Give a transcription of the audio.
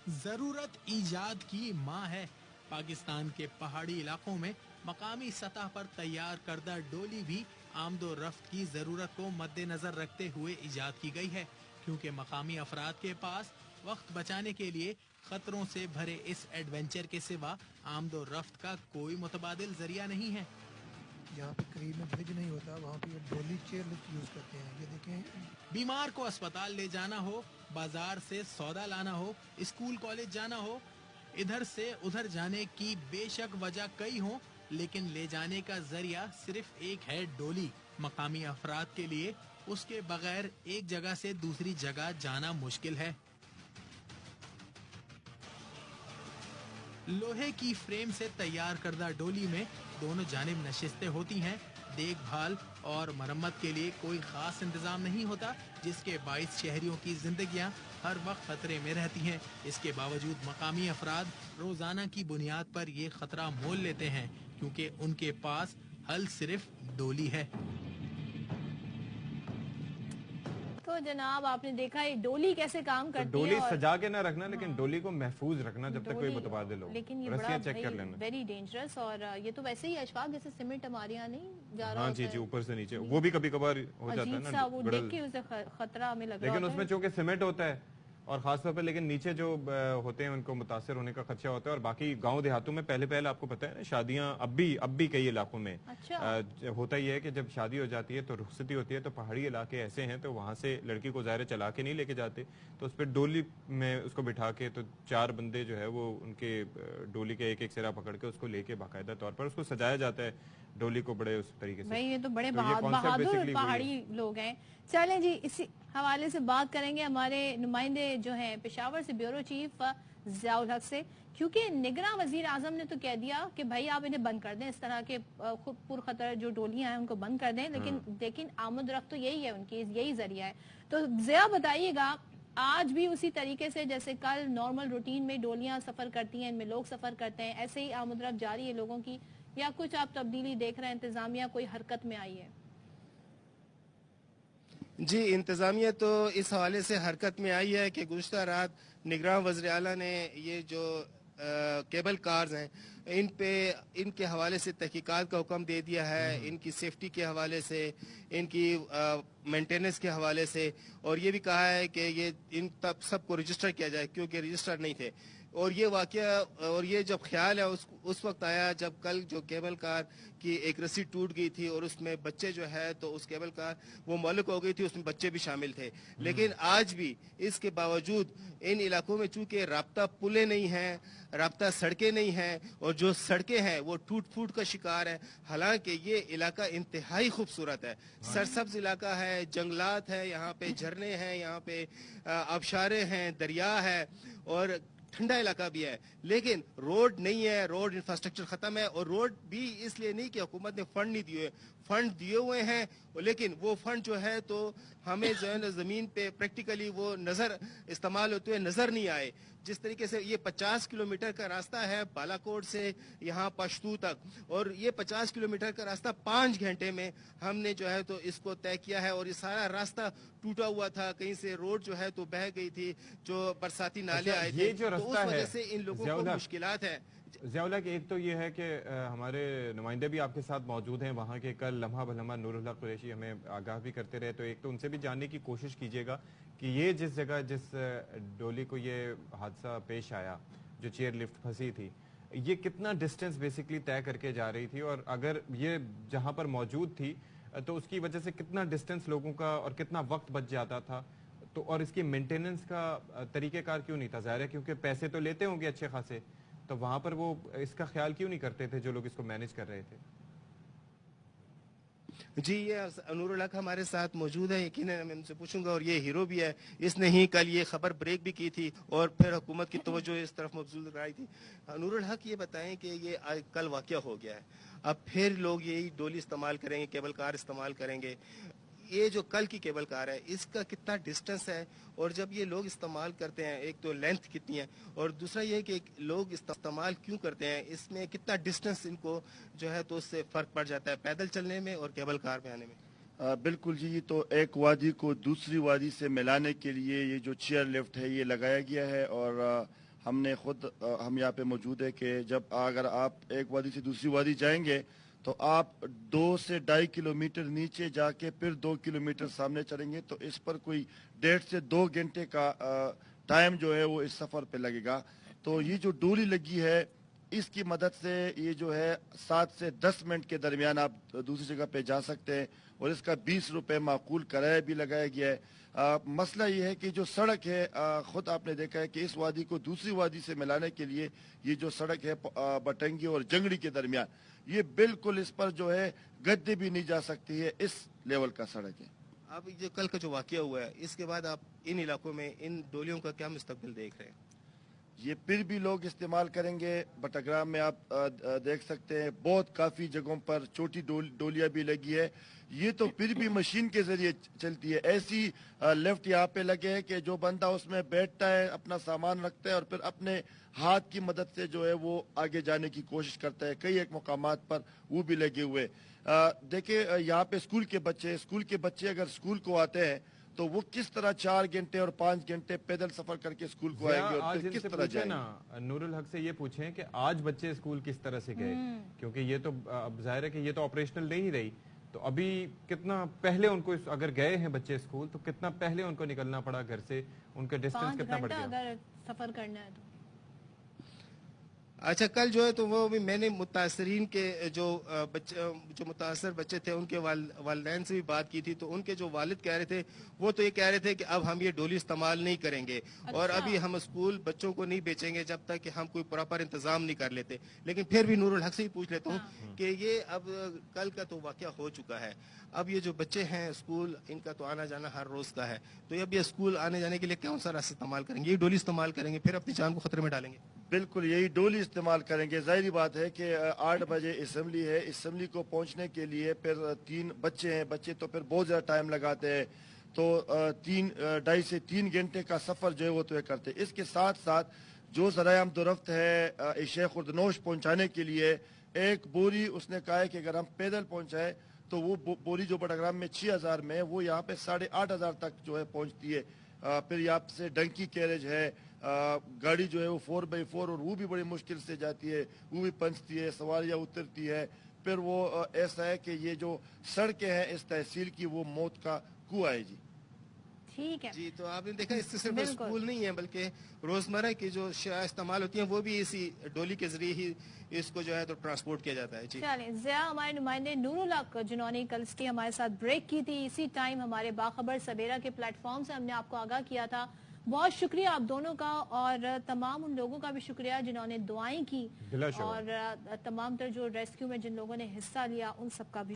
जरूरत ईजाद की माँ है। पाकिस्तान के पहाड़ी इलाकों में मकामी सतह पर तैयार करदा डोली भी आमदो रफ्त की जरूरत को मद्देनजर रखते हुए ईजाद की गई है, क्योंकि मकामी अफराद के पास वक्त बचाने के लिए खतरों से भरे इस एडवेंचर के सिवा आमदो रफ्त का कोई मुतबादिल जरिया नहीं है। जहाँ पे करीब में ब्रिज नहीं होता वहाँ पे ये डोली चेयर लिफ्ट यूज करते हैं। ये देखें, बीमार को अस्पताल ले जाना हो, बाजार से सौदा लाना हो, स्कूल कॉलेज जाना हो, इधर से उधर जाने की बेशक वजह कई हो, लेकिन ले जाने का जरिया सिर्फ एक है, डोली। मकामी अफराद के लिए उसके बगैर एक जगह से दूसरी जगह जाना मुश्किल है। लोहे की फ्रेम से तैयार करदा डोली में दोनों जानिब नशिस्तें होती हैं। देखभाल और मरम्मत के लिए कोई खास इंतजाम नहीं होता, जिसके बाइस शहरियों की जिंदगियां हर वक्त खतरे में रहती हैं। इसके बावजूद मकामी अफराद रोजाना की बुनियाद पर ये खतरा मोल लेते हैं, क्योंकि उनके पास हल सिर्फ डोली है। तो जनाब आपने देखा ये डोली कैसे काम करती तो डोली है। सजा के ना रखना, लेकिन डोली को महफूज रखना जब तक कोई मुतबादिल हो। लेकिन ये रस्सियां चेक कर लेना। Very dangerous. और ये तो वैसे ही अशफाक जैसे सीमेंट हमारे यहाँ नहीं जा रहा। हाँ जी जी, ऊपर से नीचे वो भी कभी कभार हो जाता है ना, वो देख के उसे खतरा हमें लग रहा है। लेकिन उसमें चूंकि सीमेंट होता है और खासतौर पर, लेकिन नीचे जो होते हैं उनको मुतासर होने का खदशा होता है। और बाकी गांव देहातों में पहले आपको पता है ना, शादियां अब भी कई इलाकों में होता ही है कि जब शादी हो जाती है तो रुखसती होती है, तो पहाड़ी इलाके ऐसे हैं तो वहां से लड़की को ज़ाहिर चला के नहीं लेके जाते, तो उस पर डोली में उसको बिठा के, तो 4 बंदे जो है वो उनके डोली के एक सिरा पकड़ के उसको लेके बाकायदा तौर पर उसको सजाया जाता है डोली को बड़े उस तरीके से। ये तो बड़े बहादुर पहाड़ी लोग हैं। चलें जी, इसी हवाले से बात करेंगे हमारे नुमाइंदे जो हैं पेशावर से, ब्यूरो चीफ ज़ियाउल हक से, क्योंकि निगरां वजीर आजम ने तो कह दिया कि भाई आप इन्हें बंद कर दें, इस तरह के पुरखतर जो डोलियां हैं उनको बंद कर दें, लेकिन आमद रफ्त तो यही है उनकी, यही जरिया है। तो ज़िया बताइएगा, आज भी उसी तरीके से जैसे कल नॉर्मल रूटीन में डोलियां सफर करती हैं, इनमें लोग सफर करते हैं, ऐसे ही आमद रफ्त जारी है लोगों की, या कुछ आप तब्दीली देख रहे हैं, इंतजामिया कोई हरकत में आई है? जी, इंतज़ामिया तो इस हवाले से हरकत में आई है कि गुज़श्ता रात निगरान वज़ीर आला ने ये जो केबल कार्स हैं इनके हवाले से तहकीकात का हुक्म दे दिया है, इनकी सेफ्टी के हवाले से, इनकी मेंटेनेंस के हवाले से, और ये भी कहा है कि ये इन तब सबको रजिस्टर किया जाए क्योंकि रजिस्टर नहीं थे। और ये वाकया और ये जब ख्याल है उस वक्त आया जब कल जो केबल कार की एक रस्सी टूट गई थी और उसमें बच्चे जो है तो उस केबल कार वो मुअल्लक हो गई थी, उसमें बच्चे भी शामिल थे। लेकिन आज भी इसके बावजूद इन इलाकों में चूंकि राब्ता पुलें नहीं हैं, राब्ता सड़कें नहीं हैं, और जो सड़कें हैं वो टूट फूट का शिकार है। हालांकि ये इलाका इंतहाई खूबसूरत है, सरसब्ज इलाका है, जंगलात है, यहाँ पे झरने हैं, यहाँ पे आबशारें हैं, दरिया है और ठंडा इलाका भी है। लेकिन रोड नहीं है, रोड इंफ्रास्ट्रक्चर खत्म है। और रोड भी इसलिए नहीं कि हुकूमत ने फंड नहीं दिए, फंड दिए हुए हैं, लेकिन वो फंड जो है तो हमें जो है ना जमीन पे प्रैक्टिकली वो नजर इस्तेमाल होते हुए नजर नहीं आए। जिस तरीके से ये 50 किलोमीटर का रास्ता है बालाकोट से यहाँ पश्तू तक, और ये 50 किलोमीटर का रास्ता 5 घंटे में हमने जो है तो इसको तय किया है। और ये सारा रास्ता टूटा हुआ था, कहीं से रोड जो है तो बह गई थी, जो बरसाती नाले आए थे, तो उस वजह से इन लोगों को मुश्किलात है। ज़ियाउल कि एक तो ये है कि हमारे नुमाइंदे भी आपके साथ मौजूद हैं वहाँ के, कल लम्हा भलम्हा नूरुल हक कुरैशी हमें आगाह भी करते रहे, तो एक तो उनसे भी जानने की कोशिश कीजिएगा कि ये जिस जगह जिस डोली को ये हादसा पेश आया, जो चेयर लिफ्ट फंसी थी, ये कितना डिस्टेंस बेसिकली तय करके जा रही थी, और अगर ये जहाँ पर मौजूद थी तो उसकी वजह से कितना डिस्टेंस लोगों का और कितना वक्त बच जाता था, तो और इसकी मेंटेनेंस का तरीक़ेकार क्यों नहीं था? ज़ाहिर है क्योंकि पैसे तो लेते होंगे अच्छे खासे, तो वहां पर वो इसका ख्याल क्यों नहीं करते थे जो लोग इसको मैनेज कर रहे थे? जी, ये नूरुल हक हमारे साथ मौजूद है, यकीनन मैं उनसे पूछूंगा, और ये हीरो भी है, इसने ही कल ये खबर ब्रेक भी की थी और फिर हुकूमत की तवज्जो इस तरफ मबजूल कराई थी। नूरुल हक, ये बताएं कि ये कल वाक़या हो गया है, अब फिर लोग यही डोली इस्तेमाल करेंगे, केबल कार इस्तेमाल करेंगे, ये जो कल की केबल कार है इसका कितना डिस्टेंस है, और जब ये लोग इस्तेमाल करते हैं, एक तो लेंथ कितनी है, और दूसरा ये कि लोग इस्तेमाल क्यों करते हैं, इसमें कितना डिस्टेंस इनको जो है तो उससे फ़र्क पड़ जाता है पैदल चलने में और केबल कार में आने में। बिल्कुल जी, तो एक वादी को दूसरी वादी से मिलाने के लिए ये जो चेयर लिफ्ट है ये लगाया गया है, और हमने खुद हम यहाँ पे मौजूद है कि जब अगर आप एक वादी से दूसरी वादी जाएंगे तो आप 2 से 2.5 किलोमीटर नीचे जाके फिर 2 किलोमीटर सामने चलेंगे, तो इस पर कोई 1.5 से 2 घंटे का टाइम जो है वो इस सफ़र पे लगेगा। तो ये जो डोली लगी है इसकी मदद से ये जो है 7 से 10 मिनट के दरमियान आप दूसरी जगह पे जा सकते हैं, और इसका 20 रुपए माकूल किराया भी लगाया गया है। मसला ये है कि जो सड़क है खुद आपने देखा है कि इस वादी को दूसरी वादी से मिलाने के लिए ये जो सड़क है बटंगी और जंगड़ी के दरमियान, ये बिल्कुल इस पर जो है गद्दे भी नहीं जा सकती है, इस लेवल का सड़क है। अब जो कल का जो वाकया हुआ है इसके बाद आप इन इलाकों में इन डोलियों का क्या मुस्तकबिल देख रहे हैं? ये फिर भी लोग इस्तेमाल करेंगे। बटाग्राम में आप देख सकते हैं बहुत काफ़ी जगहों पर छोटी डोलियां भी लगी है। ये तो फिर भी मशीन के जरिए चलती है। ऐसी लेफ्ट यहाँ पे लगे है कि जो बंदा उसमें बैठता है अपना सामान रखता है और फिर अपने हाथ की मदद से जो है वो आगे जाने की कोशिश करता है। कई एक मकामात पर वो भी लगे हुए। देखिए यहाँ पे स्कूल के बच्चे अगर स्कूल को आते हैं तो वो किस तरह 4 घंटे और 5 घंटे पैदल सफर करके स्कूल को आएंगे और फिर किस तरह जाएंगे ना। नूरुल हक से ये पूछें कि आज बच्चे स्कूल किस तरह से गए, क्योंकि ये तो अब जाहिर है कि ये तो ऑपरेशनल नहीं रही, तो अभी कितना पहले उनको अगर गए हैं बच्चे स्कूल तो कितना पहले उनको निकलना पड़ा घर से, उनका डिस्टेंस कितना बढ़ गया अगर सफर करना है तो। अच्छा, कल जो है तो वो भी मैंने मुतासरीन के जो मुतासर बच्चे थे उनके वालिदैन से भी बात की थी, तो उनके जो वालिद कह रहे थे वो तो ये कह रहे थे कि अब हम ये डोली इस्तेमाल नहीं करेंगे और अभी हम स्कूल बच्चों को नहीं बेचेंगे जब तक कि हम कोई प्रॉपर इंतजाम नहीं कर लेते। लेकिन फिर भी नूरुल हक से ही पूछ लेता हूँ कि ये अब कल का तो वाकया हो चुका है, अब ये जो बच्चे हैं स्कूल इनका तो आना जाना हर रोज का है, तो अब ये स्कूल आने जाने के लिए कौन सा रास्ता इस्तेमाल करेंगे? ये डोली इस्तेमाल करेंगे फिर अपनी जान को खतरे में डालेंगे? बिल्कुल यही डोली इस्तेमाल करेंगे। जाहिर बात है कि 8 बजे असम्बली है, असम्बली को पहुंचने के लिए फिर 3 बच्चे हैं, बच्चे तो फिर बहुत ज़्यादा टाइम लगाते हैं, तो 2.5 से 3 घंटे का सफ़र जो है वो तो करते हैं। इसके साथ साथ जो ज़राए आमदोरफ्त है शेख खुर्दनोश पहुंचाने के लिए एक बोरी उसने कहा है कि अगर हम पैदल पहुंचाए तो वो बोरी जो बटाग्राम में 6000 में है वो यहाँ पे 8500 तक जो है पहुंचती है। फिर यहाँ से डंकी कैरेज है, गाड़ी जो है वो 4x4 और वो भी बड़ी मुश्किल से जाती है, वो भी पंचती है, सवारियाँ उतरती है। फिर वो ऐसा है कि ये जो सड़कें हैं इस तहसील की वो मौत का कुआं है जी। ठीक है जी, तो आपने देखा इससे सिर्फ स्कूल नहीं है बल्कि रोजमर्रा की जो इस्तेमाल होती है वो भी इसी डोली के जरिए ही इसको जो है तो ट्रांसपोर्ट किया जाता है। जी चलिए, ज़िया हमारे नुमाइंदे नूरुल हक जिन्होंने कल इसकी हमारे साथ ब्रेक की थी, इसी टाइम हमारे बाखबर सवेरा के प्लेटफॉर्म से हमने आपको आगाह किया था। बहुत शुक्रिया आप दोनों का और तमाम उन लोगों का भी शुक्रिया जिन्होंने दुआएं की और तमाम तर जो रेस्क्यू में जिन लोगों ने हिस्सा लिया उन सबका भी